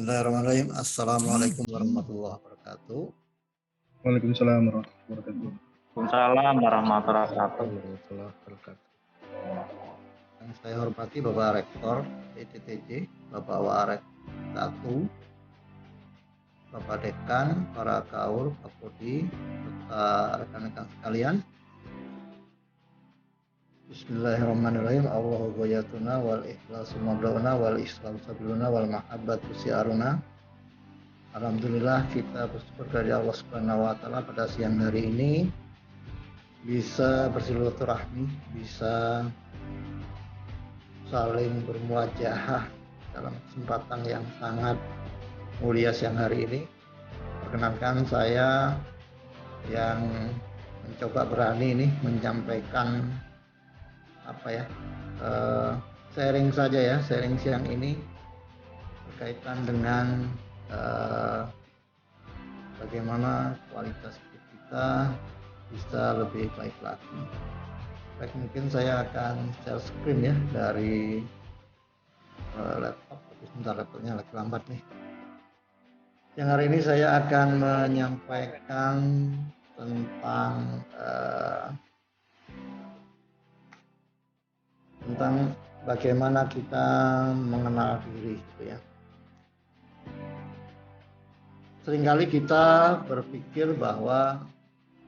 Bismillahirrahmanirrahim. Assalamualaikum warahmatullahi wabarakatuh. Waalaikumsalam warahmatullahi wabarakatuh. Waalaikumsalam warahmatullahi Wabarakatuh. Yang saya hormati Bapak Rektor PTTJ, Bapak Warek 1, Bapak Dekan, para kaur, Pak Kodi, serta rekan-rekan sekalian. Bismillahirrahmanirrahim. Allahu ghayatuna wal ikhlasu mablaguna wal islam sabiluna wal mahabbatu siaruna. Alhamdulillah kita bersyukur dari Allah Subhanahu wa taala pada siang hari ini bisa bersilaturahmi, bisa saling bermuajahah dalam kesempatan yang sangat mulia siang hari ini. Perkenankan saya yang mencoba berani ini menyampaikan sharing saja ya, sharing siang ini berkaitan dengan bagaimana kualitas hidup kita bisa lebih baik lagi. Baik, mungkin saya akan share screen ya dari laptop, tapi sebentar laptopnya lagi lambat nih. Yang hari ini saya akan menyampaikan tentang bagaimana kita mengenal diri gitu ya. Seringkali kita berpikir bahwa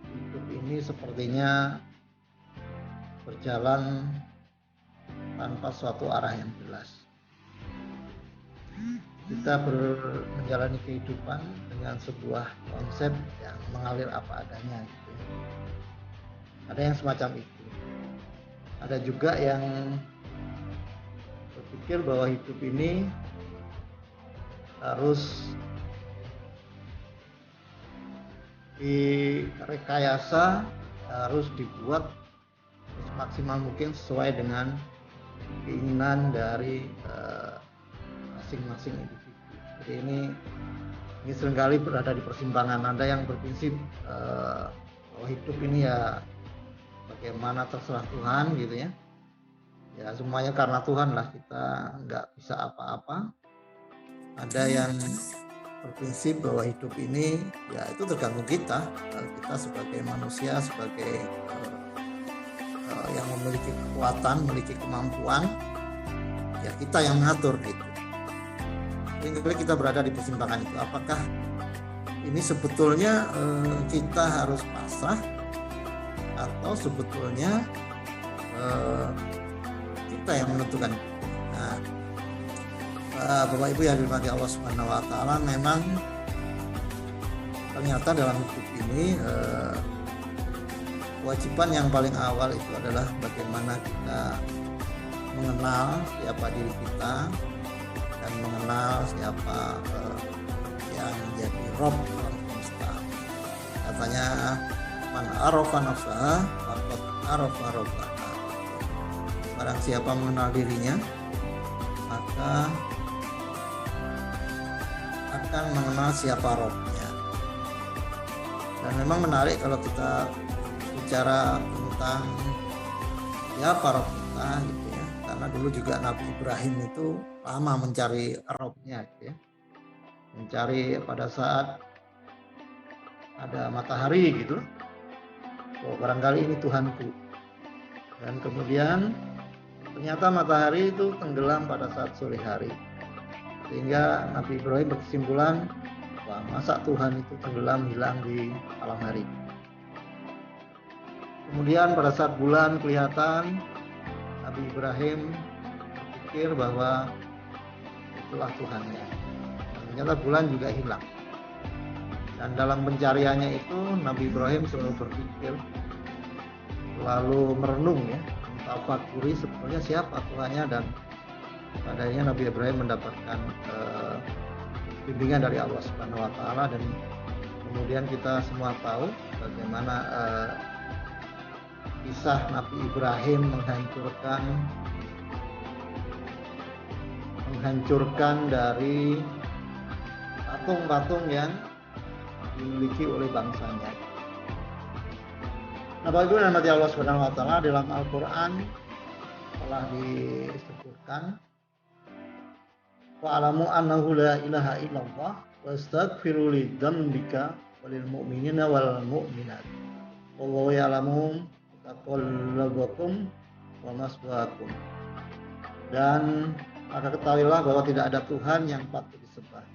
hidup ini sepertinya berjalan tanpa suatu arah yang jelas. Kita menjalani kehidupan dengan sebuah konsep yang mengalir apa adanya gitu ya. Ada yang semacam itu. Ada juga yang berpikir bahwa hidup ini harus direkayasa, harus dibuat semaksimal mungkin sesuai dengan keinginan dari masing-masing individu. Jadi ini seringkali berada di persimpangan. Ada yang berprinsip bahwa hidup ini ya bagaimana terserah Tuhan gitu ya. Ya semuanya karena Tuhan lah, kita nggak bisa apa-apa. Ada yang berprinsip bahwa hidup ini ya itu tergantung kita sebagai manusia, sebagai yang memiliki kekuatan, memiliki kemampuan, ya kita yang mengatur gitu. Jadi kita berada di persimpangan itu. Apakah ini sebetulnya kita harus pasrah atau sebetulnya kita yang menentukan? Nah, Bapak Ibu yang dirahmati Allah Subhanahu wa taala, memang ternyata dalam hidup ini kewajiban yang paling awal itu adalah bagaimana kita mengenal siapa diri kita dan mengenal siapa yang menjadi Rabb alam semesta. Katanya man arafa nafsaha faqad arafa rabbaha. Barang siapa mengenal dirinya, maka akan mengenal siapa Rabb-nya. Dan memang menarik kalau kita bicara tentang siapa Rabb kita gitu ya. Karena dulu juga Nabi Ibrahim itu lama mencari Rabb-nya gitu ya. Mencari pada saat ada matahari gitu. Oh, barangkali ini Tuhanku. Dan kemudian ternyata matahari itu tenggelam pada saat sore hari. Sehingga Nabi Ibrahim berkesimpulan, wah masa Tuhan itu tenggelam hilang di malam hari. Kemudian pada saat bulan kelihatan, Nabi Ibrahim berpikir bahwa itulah Tuhannya. Dan ternyata bulan juga hilang. Dan dalam pencariannya itu Nabi Ibrahim selalu berpikir, lalu merenung ya, mentafakuri sebetulnya siapa Tuhannya, dan padanya Nabi Ibrahim mendapatkan bimbingan dari Allah Subhanahu wa taala. Dan kemudian kita semua tahu bagaimana kisah Nabi Ibrahim menghancurkan dari patung-patung yang dimiliki oleh bangsanya. Nah, Bapak Ibu dan Allah Subhanahu wa taala, dalam Al-Qur'an telah disebutkan Fa'alamu annahu la ilaha illallah wastaghfiru lidzambika walil mu'minina wal mu'minat. Wallahu ya'lamu taqallabakum wa maswaakum. Dan maka ketahuilah bahwa tidak ada Tuhan yang patut disembah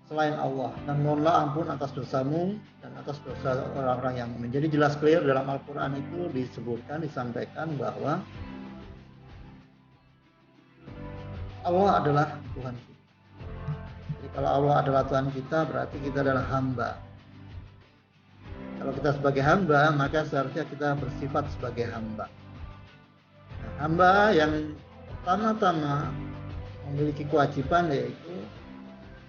selain Allah, dan mohonlah ampun atas dosamu dan atas dosa orang-orang yang mukmin. Jadi jelas clear dalam Al-Quran itu disampaikan bahwa Allah adalah Tuhan kita. Jadi kalau Allah adalah Tuhan kita, berarti kita adalah hamba. Kalau kita sebagai hamba, maka seharusnya kita bersifat sebagai hamba. Nah, hamba yang pertama-tama memiliki kewajiban, yaitu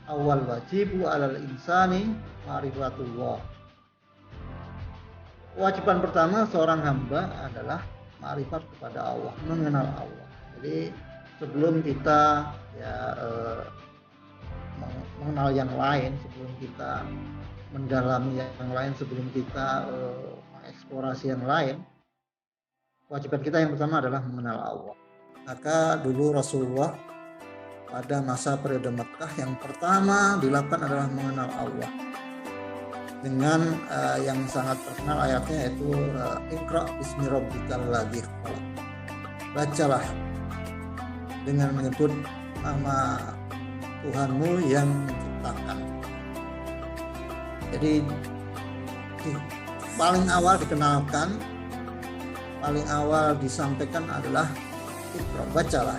awal wajibu alal insani ma'rifatullah. Kewajiban pertama seorang hamba adalah ma'rifat kepada Allah, mengenal Allah. Jadi sebelum kita mengenal yang lain, sebelum kita mendalami yang lain, sebelum kita mengeksplorasi yang lain, kewajiban kita yang pertama adalah mengenal Allah. Maka dulu Rasulullah pada masa periode Mekah yang pertama dilakukan adalah mengenal Allah dengan yang sangat terkenal ayatnya, yaitu Iqra bismi rabbikal ladzi khalaq. Bacalah dengan menyebut nama Tuhanmu yang menciptakan. Jadi paling awal dikenalkan, paling awal disampaikan adalah Iqra, bacalah.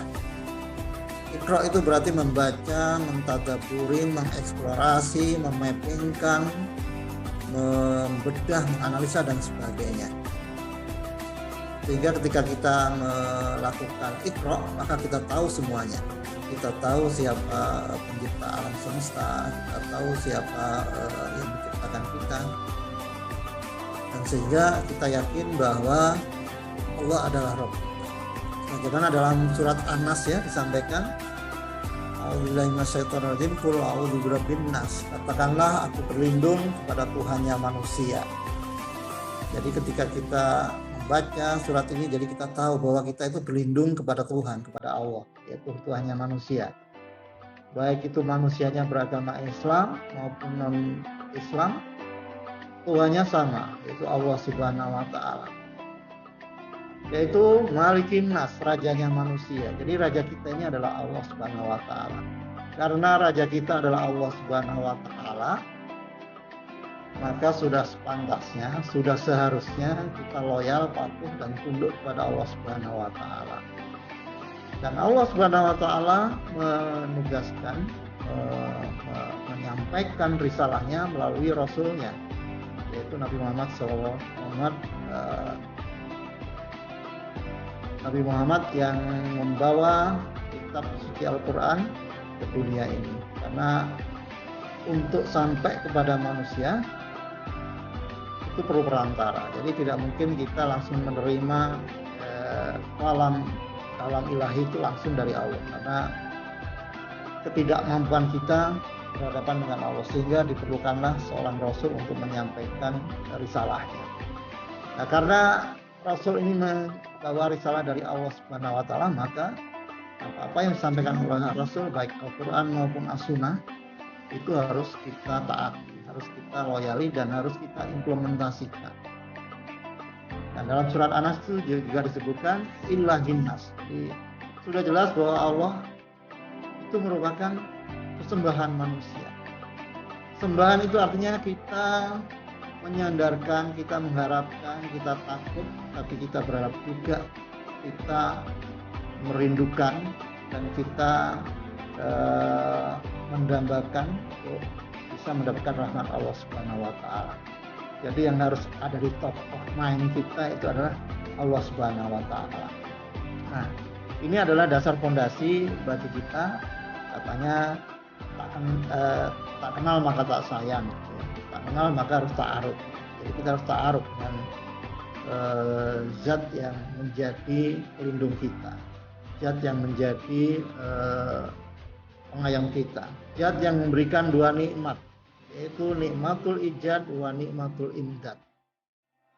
Iqra itu berarti membaca, mentadaburi, mengeksplorasi, memappingkan, membedah, menganalisa dan sebagainya. Sehingga ketika kita melakukan Iqra, maka kita tahu semuanya. Kita tahu siapa pencipta alam semesta, kita tahu siapa yang menciptakan kita. Dan sehingga kita yakin bahwa Allah adalah Rabb. Bagaimana dalam surat An-Nas ya disampaikan, A'udzubillahi minasyaitonirrajim, qul a'udzu birabbin nas. Katakanlah aku berlindung kepada Tuhannya manusia. Jadi ketika kita membaca surat ini, jadi kita tahu bahwa kita itu berlindung kepada Tuhan, kepada Allah, yaitu Tuhannya manusia. Baik itu manusianya beragama Islam maupun non-Islam, Tuhannya sama, yaitu Allah Subhanahu wa taala. Yaitu Malikin Nas, rajanya manusia. Jadi raja kita ini adalah Allah Subhanahu wa taala. Karena raja kita adalah Allah Subhanahu wa taala, maka sudah sepantasnya, sudah seharusnya kita loyal, patuh dan tunduk kepada Allah Subhanahu wa taala. Dan Allah Subhanahu wa taala menugaskan menyampaikan risalahnya melalui rasulnya, yaitu Nabi Muhammad SAW. Nabi Muhammad yang membawa kitab suci Al-Quran ke dunia ini. Karena untuk sampai kepada manusia itu perlu perantara. Jadi tidak mungkin kita langsung menerima kalam ilahi itu langsung dari Allah. Karena ketidakmampuan kita berhadapan dengan Allah, sehingga diperlukanlah seorang Rasul untuk menyampaikan risalahnya. Nah, karena Rasul ini membawa risalah dari Allah Subhanahu wa taala, maka apa yang disampaikan oleh Rasul, baik Al-Quran maupun As-Sunnah, itu harus kita taati, harus kita loyali dan harus kita implementasikan. Dan dalam surat An-Nas itu juga disebutkan ilahin nas. Jadi sudah jelas bahwa Allah itu merupakan persembahan manusia. Sembahan itu artinya kita menyandarkan, kita mengharapkan, kita takut, tapi kita berharap juga, kita merindukan dan kita mendambakan untuk bisa mendapatkan rahmat Allah Subhanahu wa taala. Jadi yang harus ada di top of mind kita itu adalah Allah Subhanahu wa taala. Nah, ini adalah dasar fondasi bagi kita. Katanya tak kenal maka tak sayang. Tak kenal maka harus ta'aruf. Jadi kita harus ta'aruf dengan zat yang menjadi pelindung kita, zat yang menjadi pengayom kita, zat yang memberikan dua nikmat, yaitu nikmatul ijad wa nikmatul imdad.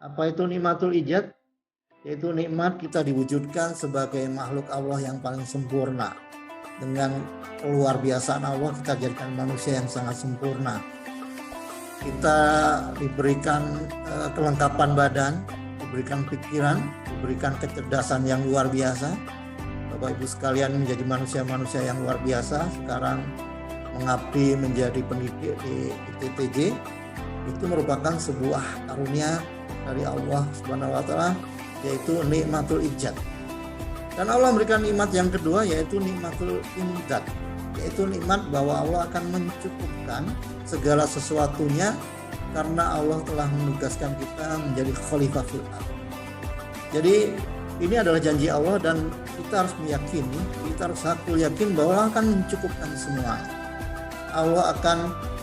Apa itu nikmatul ijad? Yaitu nikmat kita diwujudkan sebagai makhluk Allah yang paling sempurna. dengan keluar biasaan Allah kita jadikan manusia yang sangat sempurna. Kita diberikan kelengkapan badan, diberikan pikiran, diberikan kecerdasan yang luar biasa. Bapak Ibu sekalian menjadi manusia-manusia yang luar biasa. Sekarang mengabdi menjadi pendidik di ITTJ itu merupakan sebuah karunia dari Allah Subhanahu wa taala, yaitu nikmatul ijad. Dan Allah memberikan nikmat yang kedua, yaitu nikmatul imdad, yaitu nikmat bahwa Allah akan mencukupkan segala sesuatunya karena Allah telah menugaskan kita menjadi khalifah fil ardh. Jadi ini adalah janji Allah dan kita harus meyakini, kita harus hakul yakin bahwa Allah akan mencukupkan semuanya. Allah akan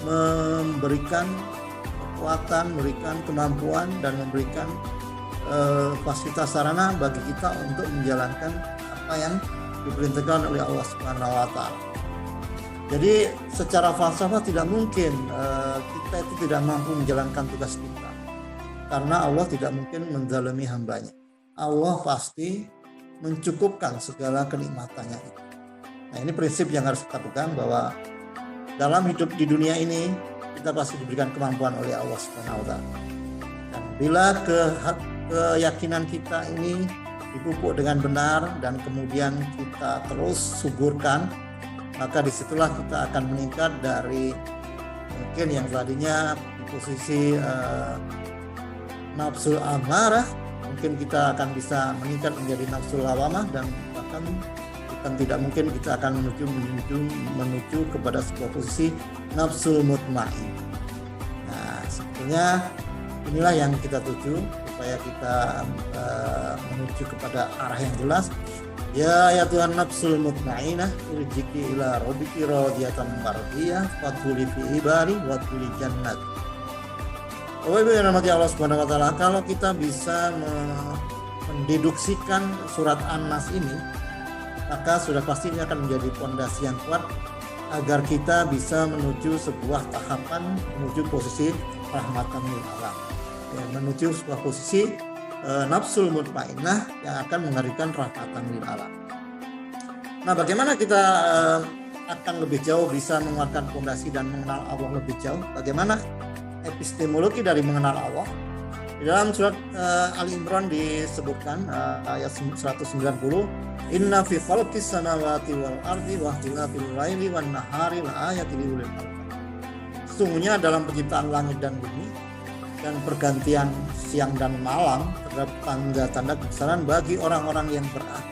memberikan kekuatan, memberikan kemampuan dan memberikan fasilitas sarana bagi kita untuk menjalankan apa yang diperintahkan oleh Allah Subhanahu wa taala. Jadi secara falsafah tidak mungkin kita itu tidak mampu menjalankan tugas kita, karena Allah tidak mungkin menzalimi hambanya. Allah pasti mencukupkan segala kenikmatannya itu. Nah, ini prinsip yang harus kita pegang, bahwa dalam hidup di dunia ini kita pasti diberikan kemampuan oleh Allah Subhanahu wa taala. Dan bila keyakinan kita ini dipupuk dengan benar dan kemudian kita terus suburkan, maka disitulah kita akan meningkat dari mungkin yang tadinya di posisi nafsul amarah, mungkin kita akan bisa meningkat menjadi nafsul lawamah, dan bahkan bukan tidak mungkin kita akan menuju kepada sebuah posisi nafsul mutmain. Nah, sebetulnya inilah yang kita tuju, supaya kita menuju kepada arah yang jelas. Ya Tuhan nafsul mutmainah irji'i ila rabbiki radiyatan mardiyah fadkhuli fi ibadi wadkhuli jannat. Bapak Ibu yang dirahmati Allah Subhanahu wa taala, kalau kita bisa mendeduksikan surat An-Nas ini, maka sudah pasti ini akan menjadi fondasi yang kuat agar kita bisa menuju sebuah tahapan menuju posisi rahmatan lil alam, menuju sebuah posisi nafsul mutmainnah yang akan menghadirkan rahmatan lil alam. Nah, bagaimana kita akan lebih jauh bisa menguatkan fondasi dan mengenal Allah lebih jauh? Bagaimana epistemologi dari mengenal Allah? Di dalam surat Ali Imran disebutkan ayat 190, inna fi khalqis samawati wal ardi wa ikhtilafil laili wan nahari la ayatin liul albab. Sesungguhnya dalam penciptaan langit dan bumi dan pergantian siang dan malam terdapat tanda-tanda kebesaran bagi orang-orang yang berakal.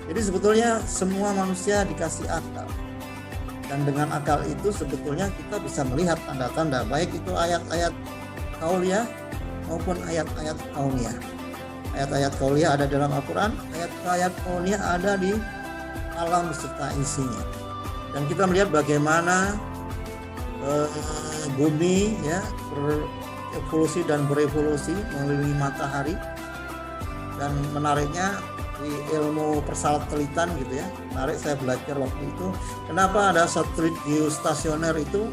Jadi sebetulnya semua manusia dikasih akal, dan dengan akal itu sebetulnya kita bisa melihat tanda-tanda, baik itu ayat-ayat qauliyah maupun ayat-ayat kauniyah. Ayat-ayat qauliyah ada dalam Al-Quran, ayat-ayat kauniyah ada di alam beserta isinya. Dan kita melihat bagaimana bumi evolusi dan berevolusi mengelilingi matahari. Dan menariknya di ilmu persatelitan gitu ya, menarik, saya belajar waktu itu kenapa ada satelit geostasioner itu.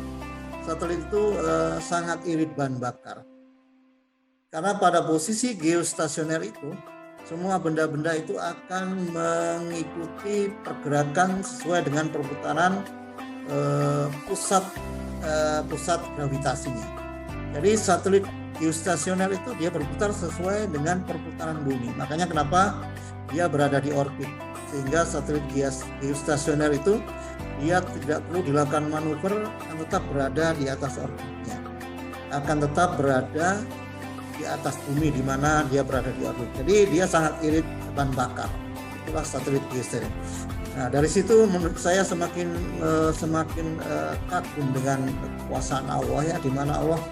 Satelit itu sangat irit bahan bakar, karena pada posisi geostasioner itu semua benda-benda itu akan mengikuti pergerakan sesuai dengan perputaran pusat gravitasinya. Jadi satelit geostasioner itu dia berputar sesuai dengan perputaran bumi. Makanya kenapa dia berada di orbit, sehingga satelit geostasioner itu dia tidak perlu dilakukan manuver, akan tetap berada di atas orbitnya, akan tetap berada di atas bumi di mana dia berada di orbit. Jadi dia sangat irit bahan bakar. Itulah satelit geostasioner. Nah, dari situ menurut saya semakin kagum dengan kekuasaan Allah ya, di mana Allah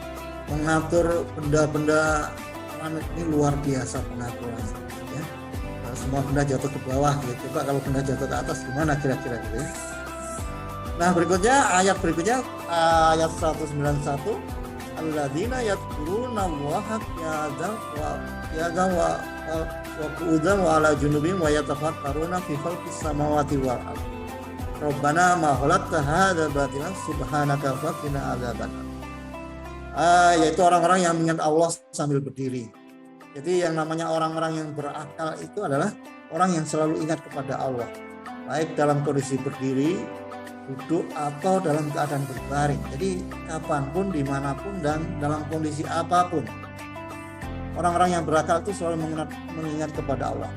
mengatur benda-benda planet ini luar biasa pengaturannya ya. Semua benda jatuh ke bawah gitu. Coba kalau benda jatuh ke atas gimana kira-kira gitu ya. Nah, ayat berikutnya ayat 191, alladzina yadhkuruna Allaha qiyaman wa qu'udan wa ala junubihim wa yatafakkaruna fi khalqis samawati wal ardh. Rabbana ma khalaqta hadza batilan subhanaka faqina adzabannar. Yaitu orang-orang yang mengingat Allah sambil berdiri. Jadi yang namanya orang-orang yang berakal itu adalah orang yang selalu ingat kepada Allah. baik dalam kondisi berdiri, duduk, atau dalam keadaan berbaring. Jadi kapanpun, dimanapun, dan dalam kondisi apapun, orang-orang yang berakal itu selalu mengingat kepada Allah.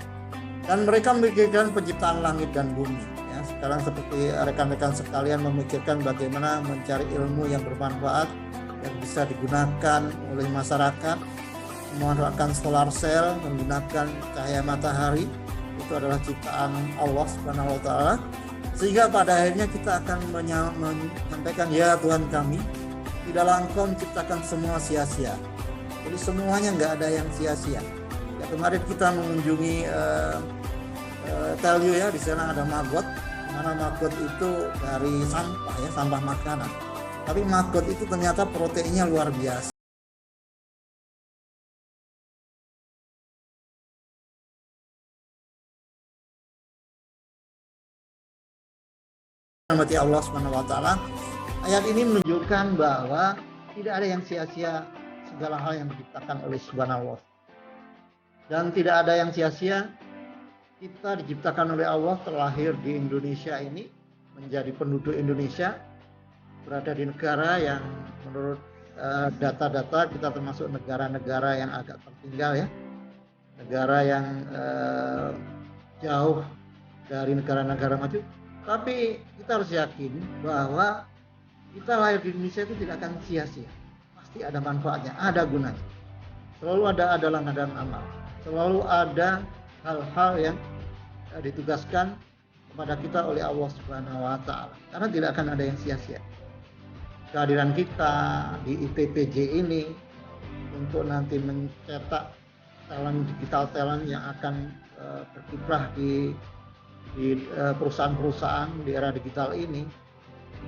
Dan mereka memikirkan penciptaan langit dan bumi. Ya, sekarang seperti rekan-rekan sekalian memikirkan bagaimana mencari ilmu yang bermanfaat yang bisa digunakan oleh masyarakat, memanfaatkan solar cell, menggunakan cahaya matahari, itu adalah ciptaan Allah Subhanahu wa taala. Sehingga pada akhirnya kita akan menyampaikan, ya Tuhan kami, tidaklah Engkau menciptakan semua sia-sia. Jadi semuanya nggak ada yang sia-sia. Ya, kemarin kita mengunjungi Telyu ya, di sana ada maggot, mana maggot itu dari sampah ya, sampah makanan. Tapi maggot itu ternyata proteinnya luar biasa. Rahmati Allah Subhanahu wa taala. Ayat ini menunjukkan bahwa tidak ada yang sia-sia segala hal yang diciptakan oleh Subhanallah. Dan tidak ada yang sia-sia, kita diciptakan oleh Allah, terlahir di Indonesia ini, menjadi penduduk Indonesia, berada di negara yang menurut data-data kita termasuk negara-negara yang agak tertinggal ya, negara yang jauh dari negara-negara maju. Tapi kita harus yakin bahwa kita lahir di Indonesia itu tidak akan sia-sia. Pasti ada manfaatnya, ada gunanya. Selalu ada adalah dan amal. Selalu ada hal-hal yang ditugaskan kepada kita oleh Allah Subhanahu wa taala. Karena tidak akan ada yang sia-sia. Kehadiran kita di IPPJ ini untuk nanti mencetak digital talent yang akan berkiprah di perusahaan-perusahaan di era digital ini,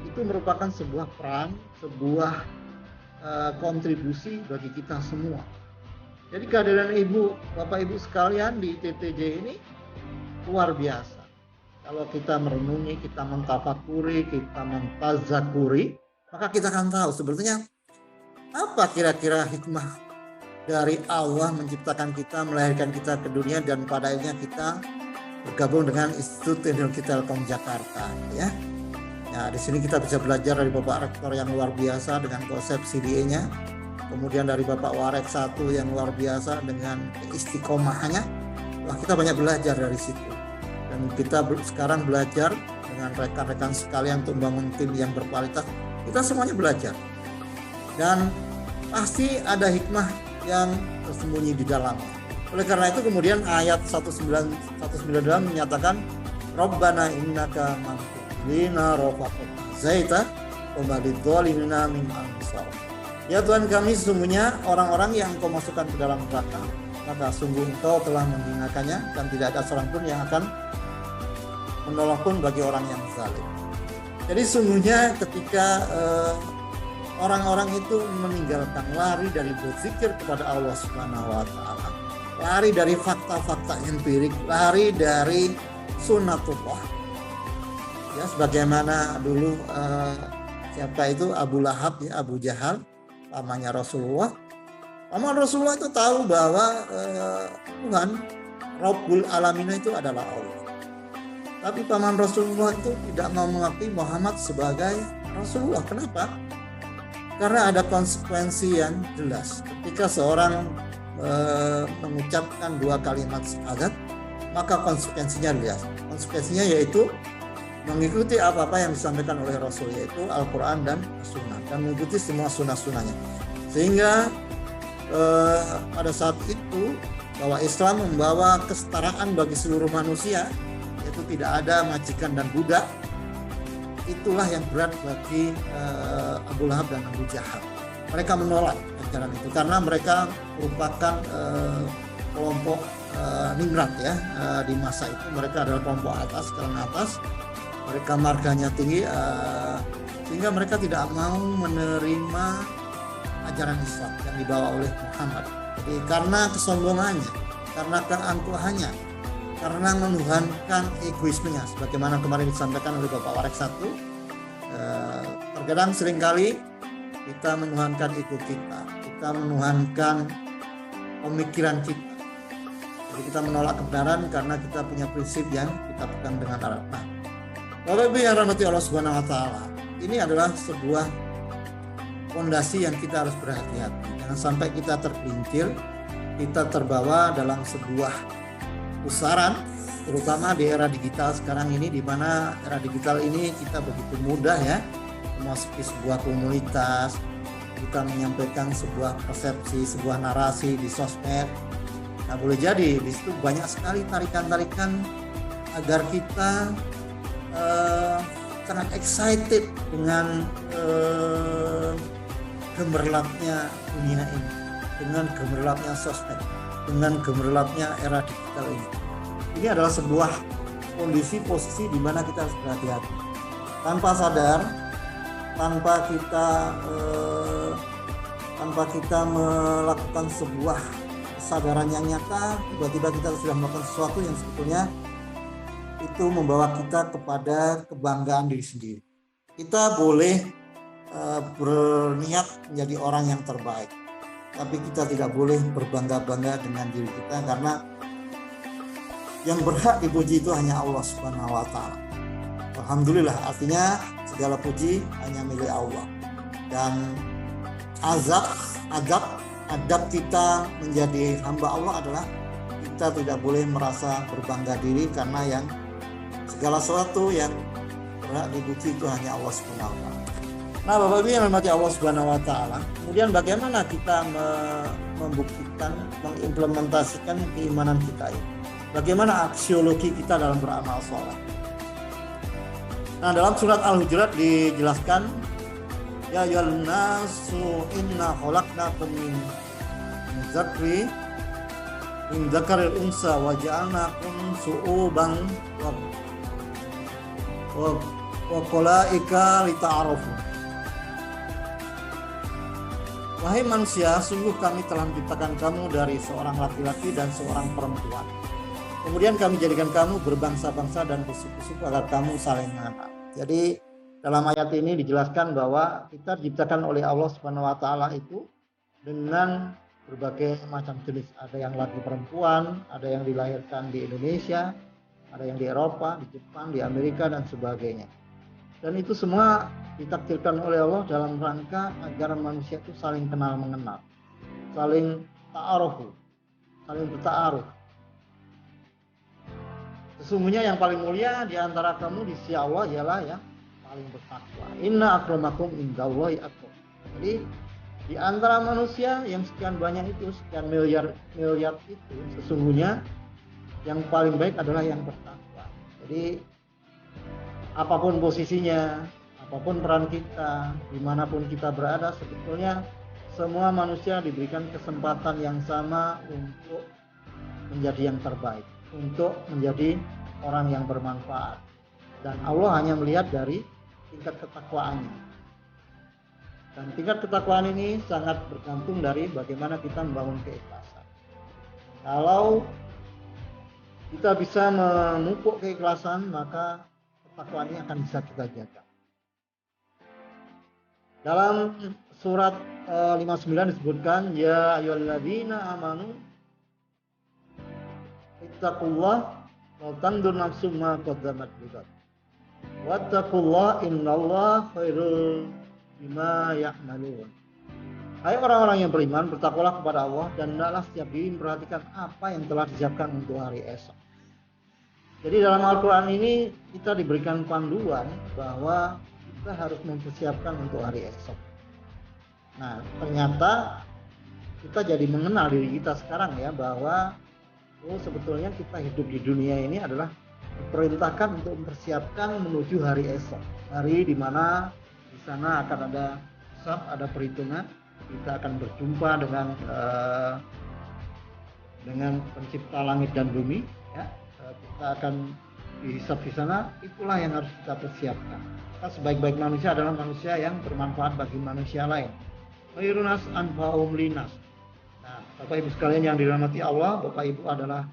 itu merupakan sebuah peran, sebuah kontribusi bagi kita semua. Jadi kehadiran Bapak Ibu sekalian di IPPJ ini luar biasa. Kalau kita merenungi, kita mentafakuri, kita mentazakuri, maka kita akan tahu sebetulnya apa kira-kira hikmah dari Allah menciptakan kita, melahirkan kita ke dunia, dan pada akhirnya kita bergabung dengan Institut Teknologi Telkom Jakarta, ya. Ya, di sini kita bisa belajar dari Bapak Rektor yang luar biasa dengan konsep CDA-nya, kemudian dari Bapak Warek 1 yang luar biasa dengan istiqomahnya. Wah, kita banyak belajar dari situ. Dan kita sekarang belajar dengan rekan-rekan sekalian untuk membangun tim yang berkualitas. Kita semuanya belajar. Dan pasti ada hikmah yang tersembunyi di dalamnya. Oleh karena itu kemudian ayat 192 menyatakan Rabbana innaka mamlina rafaqat zaita wa balidzalimina min ansar. Ya Tuhan kami, sesungguhnya orang-orang yang Engkau masukkan ke dalam neraka, maka sungguh Engkau telah menghinakannya, dan tidak ada seorang pun yang akan menolong pun bagi orang yang zalim. Jadi sungguhnya ketika orang-orang itu meninggalkan, lari dari berzikir kepada Allah Subhanahu wa taala, lari dari fakta-fakta empirik, lari dari sunnatullah. Ya, sebagaimana dulu siapa itu Abu Lahab ya, Abu Jahal, pamannya Rasulullah. Paman Rasulullah itu tahu bahwa Tuhan Rabbul Alamin itu adalah Allah. Tapi paman Rasulullah itu tidak mau mengakui Muhammad sebagai Rasulullah. Kenapa? Karena ada konsekuensi yang jelas. Ketika seorang mengucapkan dua kalimat syahadat, maka konsekuensinya jelas. Konsekuensinya yaitu mengikuti apa-apa yang disampaikan oleh Rasul, yaitu Al-Quran dan Sunnah, dan mengikuti semua sunnah-sunnahnya. Sehingga pada saat itu bahwa Islam membawa kesetaraan bagi seluruh manusia, yaitu tidak ada majikan dan budak. Itulah yang berat bagi Abu Lahab dan Abu Jahal. Mereka menolak ajaran itu karena mereka merupakan kelompok Nimrod ya. Di masa itu mereka adalah kelompok atas, kalangan atas. Mereka marganya tinggi, sehingga mereka tidak mau menerima ajaran Islam yang dibawa oleh Muhammad. Jadi karena kesombongannya, karena keangkuhannya, karena menuhankan egoismenya, sebagaimana kemarin disampaikan oleh Bapak Warek 1, terkadang seringkali kita menuhankan ego kita menuhankan pemikiran kita. Jadi kita menolak kebenaran karena kita punya prinsip yang kita pegang dengan erat. Nah, Bapak Ibu yang rahmati Allah Subhanahu wa taala, ini adalah sebuah fondasi yang kita harus berhati-hati. Jangan sampai kita tergelincir, kita terbawa dalam sebuah pusaran, terutama di era digital sekarang ini, di mana era digital ini kita begitu mudah ya memasuki sebuah komunitas, kita menyampaikan sebuah persepsi, sebuah narasi di sosmed. Nah, boleh jadi di situ banyak sekali tarikan-tarikan agar kita sangat excited dengan gemerlapnya dunia ini, dengan gemerlapnya sosmed, dengan gemerlapnya era digital ini. Ini adalah sebuah kondisi posisi di mana kita harus berhati-hati. Tanpa sadar, tanpa kita melakukan sebuah kesadaran yang nyata, tiba-tiba kita sudah melakukan sesuatu yang sebetulnya itu membawa kita kepada kebanggaan diri sendiri. Kita boleh berniat menjadi orang yang terbaik, tapi kita tidak boleh berbangga-bangga dengan diri kita, karena yang berhak dipuji itu hanya Allah Subhanahu wa taala. Alhamdulillah, artinya segala puji hanya milik Allah. Dan adab kita menjadi hamba Allah adalah kita tidak boleh merasa berbangga diri, karena yang segala sesuatu yang berhak dipuji itu hanya Allah Subhanahu wa taala. Nah, Bapak Ibu yang dirahmati Allah Subhanahu wa taala, kemudian bagaimana kita membuktikan, mengimplementasikan keimanan kita ini? Bagaimana aksiologi kita dalam beramal saleh? Nah, dalam surat Al-Hujurat dijelaskan, ya ayyuhan nasu inna khalaqnakum min zakaril unsa wa ja'alnakum su'uban wa qalaika lita'arafu. Wahai manusia, sungguh kami telah menciptakan kamu dari seorang laki-laki dan seorang perempuan. Kemudian kami jadikan kamu berbangsa-bangsa dan bersuku-suku agar kamu saling mengenal. Jadi dalam ayat ini dijelaskan bahwa kita diciptakan oleh Allah Subhanahu wa taala itu dengan berbagai macam jenis. Ada yang laki perempuan, ada yang dilahirkan di Indonesia, ada yang di Eropa, di Jepang, di Amerika dan sebagainya. Dan itu semua ditakdirkan oleh Allah dalam rangka agar manusia itu saling kenal mengenal, saling ta'arufu, saling berta'aruf. Sesungguhnya yang paling mulia di antara kamu di sisi Allah ialah yang paling bertakwa. Inna akramakum indallahi atqakum. Jadi di antara manusia yang sekian banyak itu, sekian miliar itu, sesungguhnya yang paling baik adalah yang bertakwa. Jadi apapun posisinya, apapun peran kita, dimanapun kita berada, sebetulnya semua manusia diberikan kesempatan yang sama untuk menjadi yang terbaik, untuk menjadi orang yang bermanfaat. Dan Allah hanya melihat dari tingkat ketakwaannya. Dan tingkat ketakwaan ini sangat bergantung dari bagaimana kita membangun keikhlasan. Kalau kita bisa memupuk keikhlasan, maka ketakwaan ini akan bisa kita jaga. Dalam surat 59 disebutkan, ya ayyuhalladzina amanu ittaqullah wa tandur nafsum ma qaddamat lighad. Wattaqullah innallaha khairul bima ya'malun. Hai orang-orang yang beriman, bertakwalah kepada Allah dan hendaklah setiap diri memperhatikan apa yang telah disiapkan untuk hari esok. Jadi dalam Al-Quran ini kita diberikan panduan bahwa kita harus mempersiapkan untuk hari esok. Nah, ternyata kita jadi mengenal diri kita sekarang ya, bahwa sebetulnya kita hidup di dunia ini adalah diperintahkan untuk mempersiapkan menuju hari esok. Hari di mana di sana akan ada hisab, ada perhitungan. Kita akan berjumpa dengan pencipta langit dan bumi ya. Kita akan dihisab di sana. Itulah yang harus kita persiapkan. Kita sebaik-baik manusia adalah manusia yang bermanfaat bagi manusia lain. Khairunas anfa'um linas. Nah, Bapak Ibu sekalian yang dirahmati Allah, Bapak Ibu adalah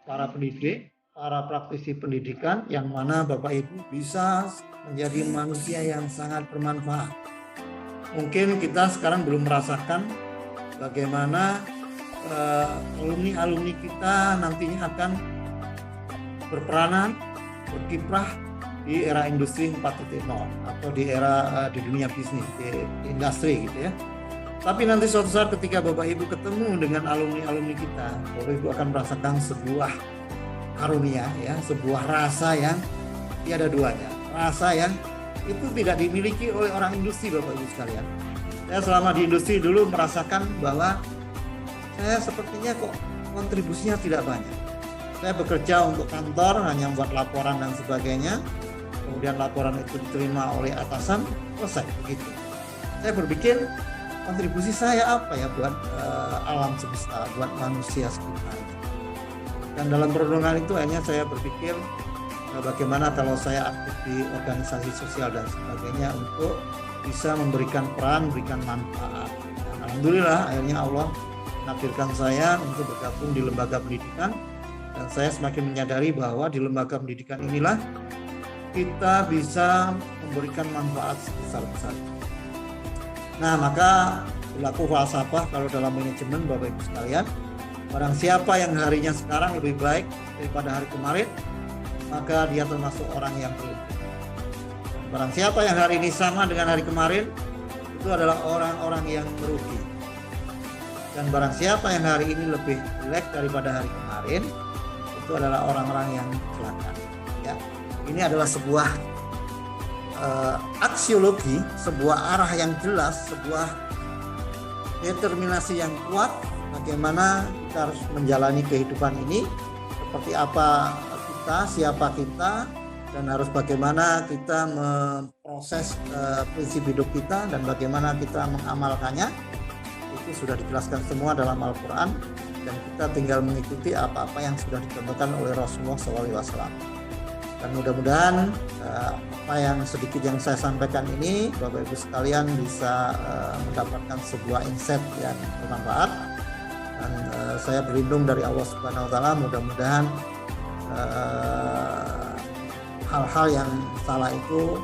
para pendidik, para praktisi pendidikan, yang mana Bapak Ibu bisa menjadi manusia yang sangat bermanfaat. Mungkin kita sekarang belum merasakan bagaimana alumni-alumni kita nantinya akan berperanan, berkiprah di era industri 4.0 atau di era di dunia bisnis, di industri gitu ya. Tapi nanti suatu saat ketika Bapak Ibu ketemu dengan alumni-alumni kita, Bapak Ibu akan merasakan sebuah karunia ya, sebuah rasa yang tiada duanya. Rasa yang itu tidak dimiliki oleh orang industri, Bapak Ibu sekalian. Saya selama di industri dulu merasakan bahwa saya sepertinya kok kontribusinya tidak banyak. Saya bekerja untuk kantor, hanya membuat laporan dan sebagainya. Kemudian laporan itu diterima oleh atasan, selesai begitu. Saya berpikir kontribusi saya apa ya buat alam semesta, buat manusia sekitar. Dan dalam perenungan itu akhirnya saya berpikir bagaimana kalau saya aktif di organisasi sosial dan sebagainya untuk bisa memberikan peran, memberikan manfaat. Dan alhamdulillah akhirnya Allah menakdirkan saya untuk bergabung di lembaga pendidikan, dan saya semakin menyadari bahwa di lembaga pendidikan inilah kita bisa memberikan manfaat sebesar-besarnya. Nah, maka berlaku falsafah kalau dalam manajemen, Bapak Ibu sekalian, barang siapa yang harinya sekarang lebih baik daripada hari kemarin, maka dia termasuk orang yang beruntung. Barang siapa yang hari ini sama dengan hari kemarin, itu adalah orang-orang yang merugi. Dan barang siapa yang hari ini lebih jelek daripada hari kemarin, itu adalah orang-orang yang celaka. Ya, ini adalah sebuah aksiologi, sebuah arah yang jelas, sebuah determinasi yang kuat bagaimana kita harus menjalani kehidupan ini, seperti apa kita, siapa kita, dan harus bagaimana kita memproses prinsip hidup kita dan bagaimana kita mengamalkannya. Itu sudah dijelaskan semua dalam Al-Quran, dan kita tinggal mengikuti apa-apa yang sudah dicontohkan oleh Rasulullah SAW. Dan mudah-mudahan apa yang sedikit yang saya sampaikan ini Bapak Ibu sekalian bisa mendapatkan sebuah insight yang bermanfaat, dan saya berlindung dari Allah Subhanahu Wa Taala. Mudah-mudahan hal-hal yang salah itu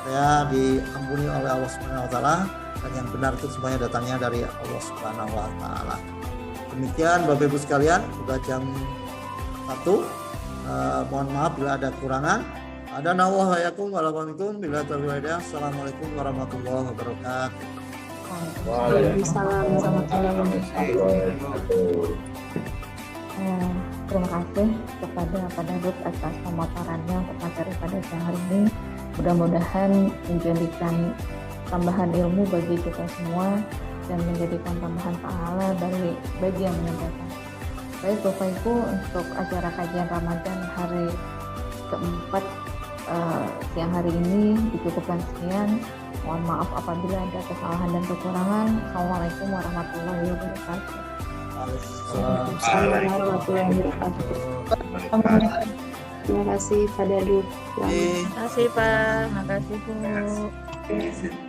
saya diampuni oleh Allah Subhanahu Wa Taala, dan yang benar itu semuanya datangnya dari Allah Subhanahu Wa Taala. Demikian Bapak Ibu sekalian, sudah jam 1. Mohon maaf bila ada kekurangan. Ada nawahayakum walaupun bila terweda. Assalamualaikum warahmatullahi wabarakatuh. Waalaikumsalam warahmatullahi wabarakatuh. Terima kasih kepada Pak Dadut atas pemaparannya untuk materi pada siang hari ini. Mudah-mudahan menjadikan tambahan ilmu bagi kita semua dan menjadikan tambahan pahala bagi yang menyampaikan. Baik Bapak Ibu, untuk acara kajian Ramadan hari keempat siang hari ini dicukupkan sekian. Mohon maaf apabila ada kesalahan dan kekurangan. Assalamualaikum warahmatullahi wabarakatuh. Waalaikumsalam warahmatullahi wabarakatuh. Terima kasih Pak Dadut. Terima kasih Pak. Terima kasih Bu.